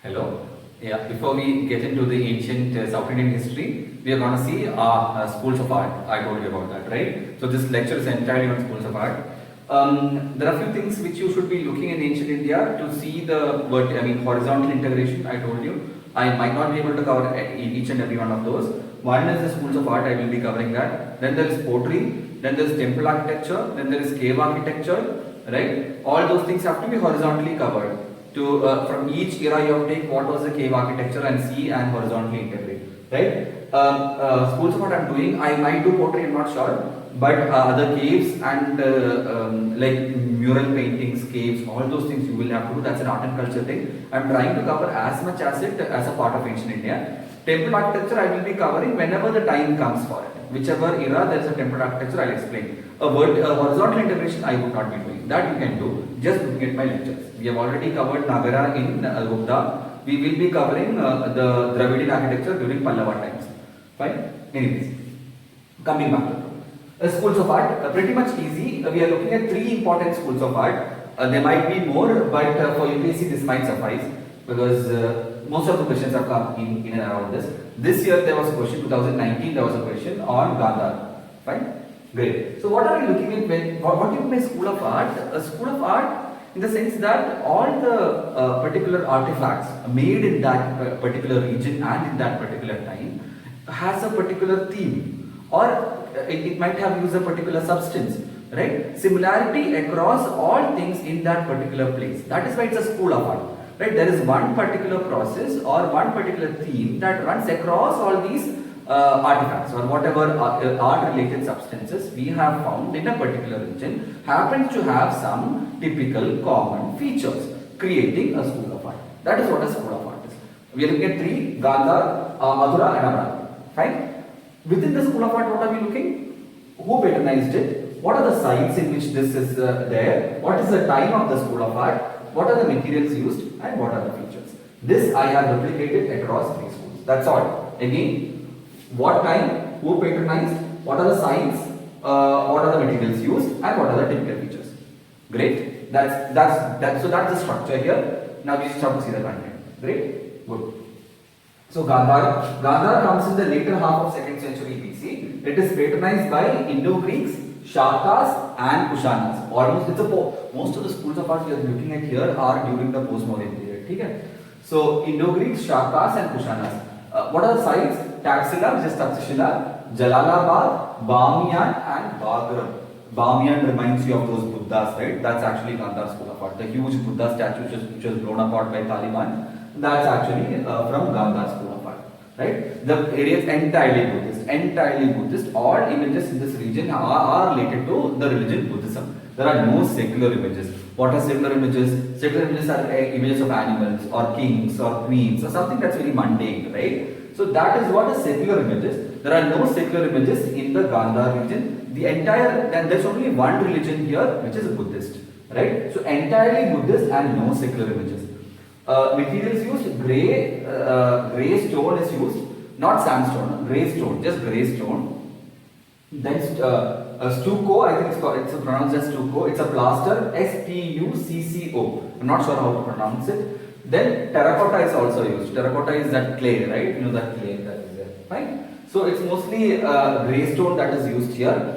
Hello. Yeah, before we get into the ancient South Indian history, we are going to see schools of art. I told you about that, right? So this lecture is entirely on schools of art. There are a few things which you should be looking in ancient India to see the horizontal integration. I told you I might not be able to cover each and every one of those. One is the schools of art. I will be covering that. Then there is pottery. Then there is temple architecture. Then there is cave architecture. Right? All those things have to be horizontally covered. From each era you have to take what was the cave architecture and see and horizontally integrate, right? Schools of what I'm doing, I might do pottery, I'm not sure, but other caves and like mural paintings, caves, all those things you will have to do. That's an art and culture thing. I'm trying to cover as much as it as a part of ancient India. Temple architecture I will be covering whenever the time comes for it. Whichever era there is a temple architecture, I'll explain. A horizontal integration I would not be doing. That you can do just looking at my lectures. We have already covered Nagara in Gupta. We will be covering the Dravidian architecture during Pallava times. Fine? Anyways, coming back to schools of art, pretty much easy. We are looking at three important schools of art. There might be more, but for UPSC this might suffice because most of the questions have come in and around this. This year there was a question, 2019 there was a question on Gandhar. Fine? Great. So what are we looking at when, what do you mean by school of art? A school of art in the sense that all the particular artifacts made in that particular region and in that particular time has a particular theme, or it might have used a particular substance, right? Similarity across all things in that particular place. That is why it's a school of art, right? There is one particular process or one particular theme that runs across all these artifacts or whatever art related substances we have found in a particular region happens to have some typical common features, creating a school of art. That is what a school of art is. We are looking at three: Gandhar, Mathura and Amara. Fine? Within the school of art, what are we looking? Who patronized it? What are the sites in which this is there? What is the time of the school of art? What are the materials used? And what are the features? This I have replicated across three schools. That's all. Again, what time, who patronized, what are the sites, what are the materials used, and what are the typical features. Great. So that's the structure here. Now we just have to see the content. Great. Good. So Gandhar comes in the later half of 2nd century BC. It is patronized by Indo-Greeks, Shakas and Kushanas. Most of the schools of art we are looking at here are during the post-Mauryan period. Okay? So Indo-Greeks, Shakas and Kushanas. What are the sites? Taxila, which is Takshashila, Jalalabad, Bamiyan and Bagram. Bamiyan reminds you of those Buddhas, right? That's actually Gandhar school of art. The huge Buddha statue which was blown apart by Taliban, that's actually from Gandhar school of art, right? The area is entirely Buddhist. All images in this region are related to the religion Buddhism. There are no secular images. What are secular images? Secular images are images of animals or kings or queens or something that's very mundane, right? So that is what a secular image is. There are no secular images in the Gandhar region. And there's only one religion here, which is Buddhist, right? So entirely Buddhist and no secular images. Materials used, grey stone is used, not sandstone, grey stone, just grey stone. Then stucco, I think it's pronounced as stucco. It's a plaster, S-T-U-C-C-O. I'm not sure how to pronounce it. Then terracotta is also used. Terracotta is that clay, right? You know that clay that is there, right? So it's mostly grey stone that is used here.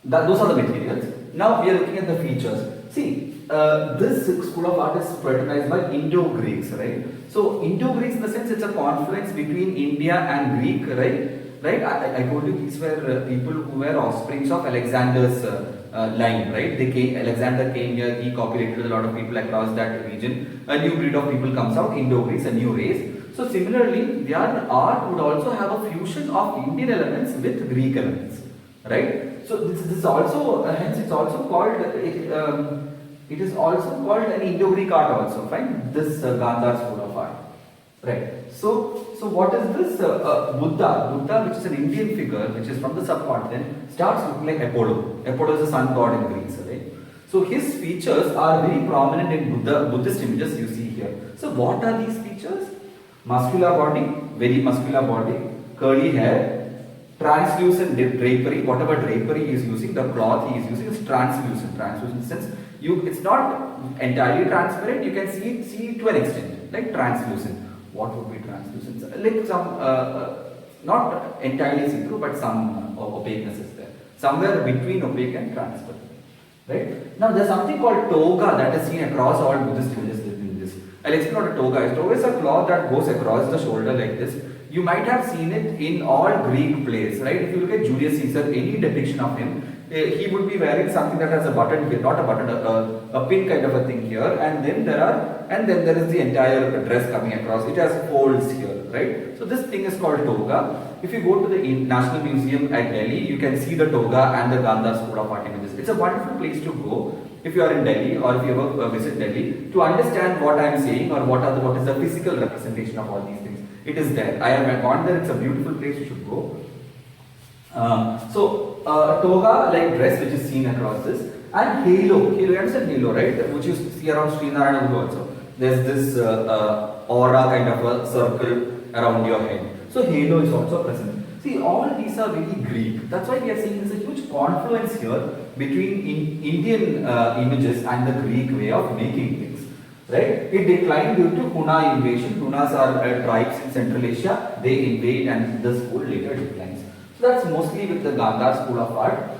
Those are the materials. Now we are looking at the features. See, this school of art is patronized by Indo-Greeks, right? So Indo-Greeks in the sense it's a confluence between India and Greek, right? Right? I told you these were people who were offsprings of Alexander's line, right? Alexander came here, he copulated a lot of people across that region. A new breed of people comes out, Indo-Greeks, a new race. So similarly, their art would also have a fusion of Indian elements with Greek elements, right? So this is also, hence it's also called, it is also called an Indo-Greek art also, fine? This Gandhar school of art, right? So what is this? Buddha, which is an Indian figure, which is from the subcontinent, starts looking like Apollo. Apollo is a sun god in Greece, right? So his features are very prominent in Buddhist images you see here. So what are these features? Muscular body, very muscular body, curly hair, Translucent drapery, whatever drapery he is using, the cloth he is using is translucent. Translucent since it's not entirely transparent, you can see it to an extent, like translucent. What would be translucent? Like some, not entirely see-through, but some opaqueness is there. Somewhere between opaque and transparent. Right? Now there's something called toga that is seen across all Buddhist images in this. I'll explain what a toga is. Toga is a cloth that goes across the shoulder like this. You might have seen it in all Greek plays, right? If you look at Julius Caesar, any depiction of him, he would be wearing something that has a button here, not a button, a pin kind of a thing here, and then there is the entire dress coming across. It has folds here, right? So this thing is called toga. If you go to the National Museum at Delhi, you can see the toga and the Gandhar School of Art images. It's a wonderful place to go if you are in Delhi or if you ever visit Delhi to understand what I am saying or what is the physical representation of all these things. It is there. I have gone there. It's a beautiful place. You should go. Toga like dress which is seen across this, and halo. You understand halo, right? Which you see around Srinarayana also. There's this aura kind of a circle around your head. So halo is also present. See, all these are really Greek. That's why we are seeing there's a huge confluence here between Indian images and the Greek way of making things. Right? It declined due to Huna invasion. Hunas are tribes in Central Asia. They invade and the school later declines. So that's mostly with the Gandhar School of Art.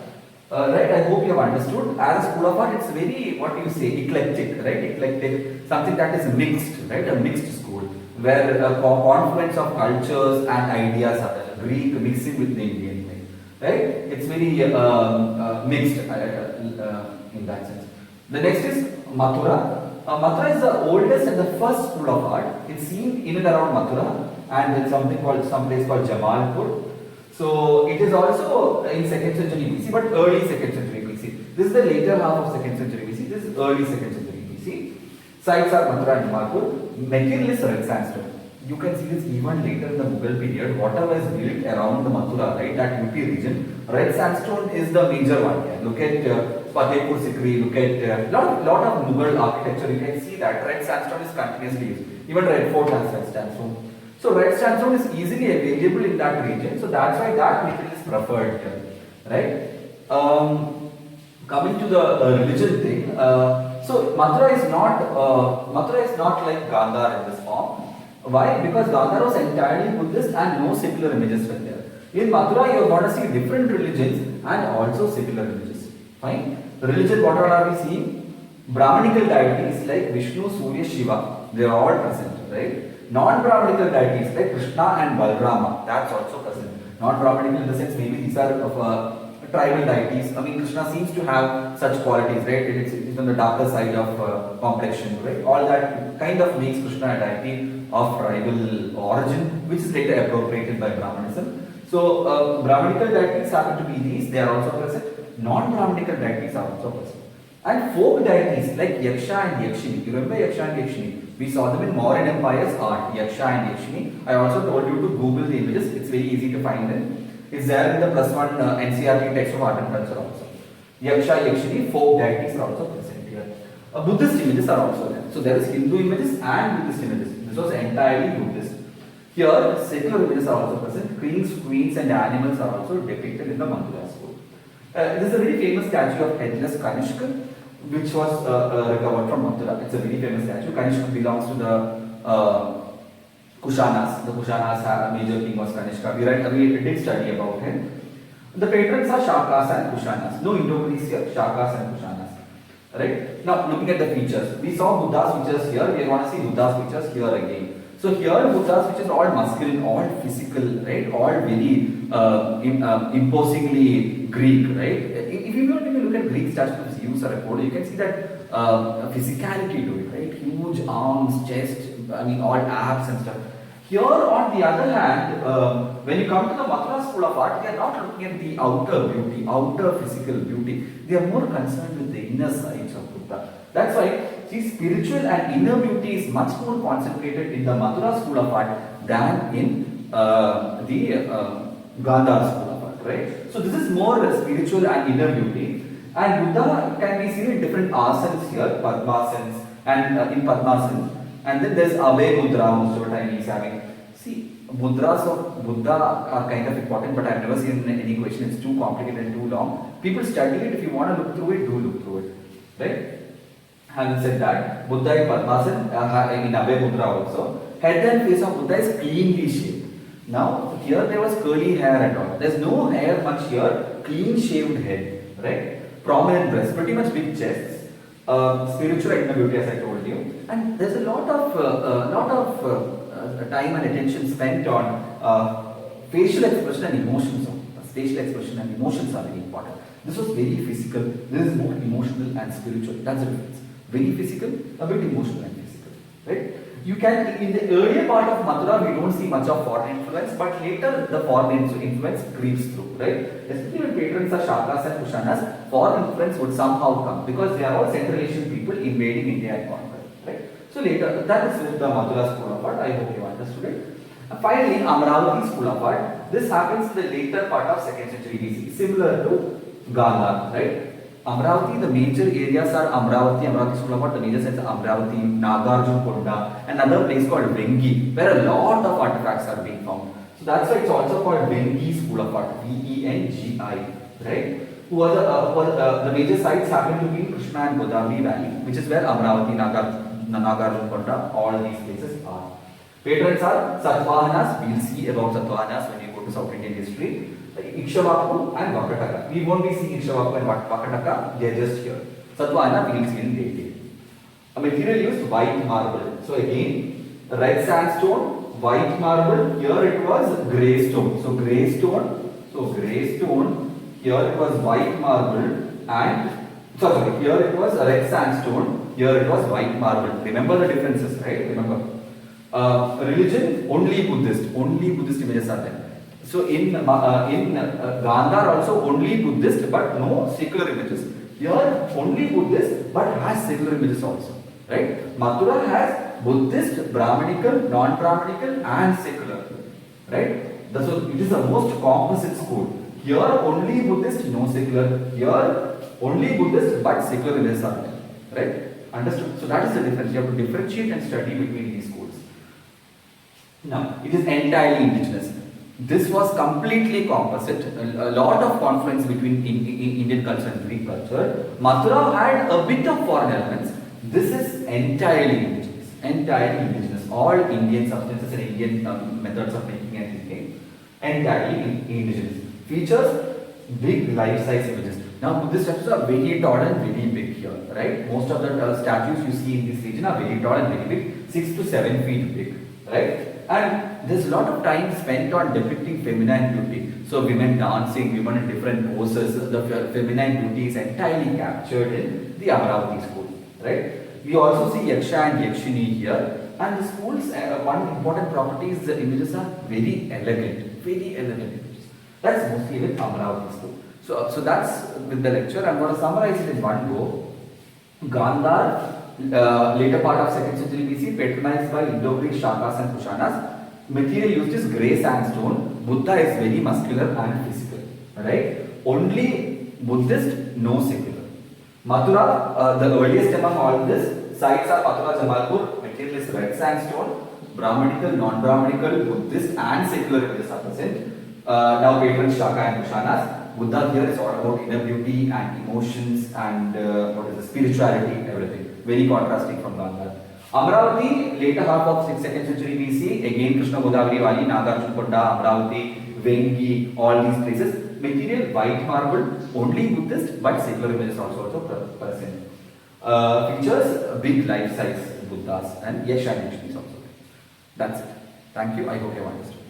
Right? I hope you have understood. As a school of art, it's very, what do you say, eclectic, right? Eclectic, something that is mixed, right? A mixed school where a confluence of cultures and ideas are there. Greek mixing with the Indian way, right? It's very mixed in that sense. The next is Mathura. Mathura is the oldest and the first school of art. It's seen in and around Mathura, and there's some place called Jamalpur. So it is also in 2nd century BC, but early 2nd century BC. This is the later half of 2nd century BC. This is early 2nd century BC. Sites are Mathura and Jamalpur. Material is red sandstone. You can see this even later in the Mughal period. Whatever is built around the Mathura, right, that UP region, red sandstone is the major one here. Look at Fatehpur Sikri, look at lot of Mughal architecture. You can see that red sandstone is continuously used. Even Red Fort has red sandstone. So red sandstone is easily available in that region. So that's why that material is preferred here, right? Coming to the religion thing. So Mathura is not like Gandhar in this form. Why? Because Gandhar was entirely Buddhist and no secular images were there. In Mathura, you are going to see different religions and also secular images. Fine. The religion, what are we seeing? Brahmanical deities like Vishnu, Surya, Shiva. They are all present, right? Non-Brahmanical deities like Krishna and Balrama. That's also present. Non-Brahmanical in the sense maybe these are of tribal deities. I mean, Krishna seems to have such qualities, right? It's on the darker side of complexion, right? All that kind of makes Krishna a deity of tribal origin, which is later appropriated by Brahmanism. So, Brahmanical deities happen to be these, they are also present. Non-Brahmanical deities are also present. And folk deities like Yaksha and Yakshini. You remember Yaksha and Yakshini? We saw them in Mauryan Empire's art, Yaksha and Yakshini. I also told you to Google the images, it's very easy to find them. It's there in the +1 NCERT text of art and culture also. Yaksha, Yakshini, folk deities are also present here. Buddhist images are also there. So there is Hindu images and Buddhist images. This was entirely Buddhist. Here, secular images are also present. Kings, queens and animals are also depicted in the Mathura school. This is a very famous statue of headless Kanishka, which was recovered from Mathura. It's a very famous statue. Kanishka belongs to the Kushanas. The Kushanas, major king was Kanishka. We did study about him. The patrons are Shakas and Kushanas. No Indo-Greece here, Shakas and Kushanas. Right? Now, looking at the features. We saw Buddha's features here. We want to see Buddha's features here again. So here Buddha's features are all masculine, all physical, right? All very imposingly Greek, right? If you look at Greek statues, you can see that physicality to it, right? Huge arms, chest, I mean all abs and stuff. Here on the other hand, when you come to the Mathura school of art, they are not looking at the outer beauty, outer physical beauty. They are more concerned with the inner sides of Buddha. That's why, see, spiritual and inner beauty is much more concentrated in the Mathura school of art than in the Gandhar school of art, right? So this is more spiritual and inner beauty. And Buddha can be seen in different asanas here, Padmasanas, and in Padmasanas. And then there's Abhay Mudra, most of the time he's having. See, mudras of Buddha are kind of important, but I've never seen any question. It's too complicated and too long. People study it. If you want to look through it, do look through it. Right? Having said that, Buddha in Padmasana, in Abhay Mudra also, head and face of Buddha is cleanly shaved. Now, here there was curly hair and all. There's no hair much here, clean shaved head, right? Prominent breasts, pretty much big chests, spiritual inner beauty as I told you. And there's a lot of time and attention spent on facial expression and emotions. Facial expression and emotions are very important. This was very physical, this is more emotional and spiritual. That's the difference. Very physical, a bit emotional and physical, right? You can, in the earlier part of Mathura, we don't see much of foreign influence, but later the foreign influence creeps through, right? Especially when patrons are Shakas and Kushanas, foreign influence would somehow come because they are all Central Asian people invading India and conquering, right? So later, that is the Mathura school of art. I hope you understood it. And finally, Amravati school of art. This happens in the later part of 2nd century BC, similar to Gandhar, right? Amravati, the major areas are Amravati school of art, the major sites are Amravati, Nagarjun Konda, and another place called Vengi, where a lot of artifacts are being found. So that's why it's also called Vengi school of art, Vengi, right? Who are the major sites happen to be Krishna and Godavari Valley, which is where Amravati, Nagarjun Konda, all these places are. Patrons are Satavahanas. We'll see about Satavahanas when you go to South Indian history. Ikshavaku and Vakataka. We won't be seeing Ikshavaku and Vakataka, they are just here. Satvahana we will see in detail. A material used white marble. So again, red sandstone, white marble, here it was grey stone. So grey stone, here it was white marble and, here it was red sandstone, here it was white marble. Remember the differences, right? Remember. Religion, only Buddhist images are there. So in Gandhar also only Buddhist but no secular images. Here only Buddhist but has secular images also. Right? Mathura has Buddhist, Brahmanical, non-Brahmanical and secular. Right? So it is the most composite school. Here only Buddhist, no secular. Here only Buddhist but secular images are there. Right? Understood? So that is the difference. You have to differentiate and study between these schools. Now, it is entirely indigenous. This was completely composite, a lot of confluence between Indian culture and Greek culture. Mathura had a bit of foreign elements. This is entirely indigenous. All Indian substances and Indian methods of making and thinking, entirely indigenous. Features, big life-size images. Now, Buddhist statues are very tall and very big here, right? Most of the statues you see in this region are very tall and very big, 6 to 7 feet big, right? And there's a lot of time spent on depicting feminine beauty. So women dancing, women in different poses, the feminine beauty is entirely captured in the Amravati school, right? We also see Yaksha and Yakshini here. And the school's one important property is the images are very elegant images. That's mostly with Amravati school. So that's with the lecture. I'm going to summarize it in one go. Gandhar, later part of 2nd century BC, patronized by Indo-Greek Shakas and Kushanas. Material used is grey sandstone. Buddha is very muscular and physical. Right? Only Buddhist, no secular. Mathura, the earliest among all this, sites are Mathura, Jamalpur. Material is red sandstone. Brahmanical, non-Brahmanical, Buddhist and secular images are present. Now patrons Shaka and Kushanas. Buddha here is all about inner beauty and emotions and spirituality, everything. Very contrasting from Gandhar. Amravati, later half of 2nd century BC, again Krishna Godavari Valley, Nagarjun Konda, Amravati, Vengi, all these places. Material white marble, only Buddhist but secular images also present. Features, big life size Buddhas and Yash and Yakshini also. That's it. Thank you. I hope you have understood.